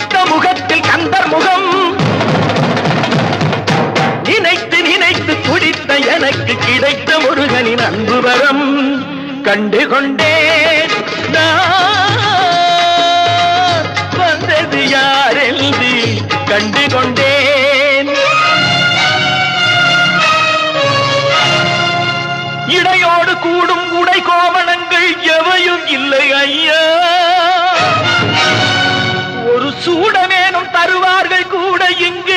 துடித்த முகத்தில் கந்தர் முகம் நினைத்து நினைத்து துடித்த எனக்கு கிடைத்த முருகனின் அன்பு வரம் கண்டு கொண்டேன் வந்தது யாரென்று கண்டு கொண்டேன் இடையோடு கூடும் உடை கோவணங்கள் எவையும் இல்லை ஐயா ஒரு சூடமேனும் தருவார்கள் கூட இங்கு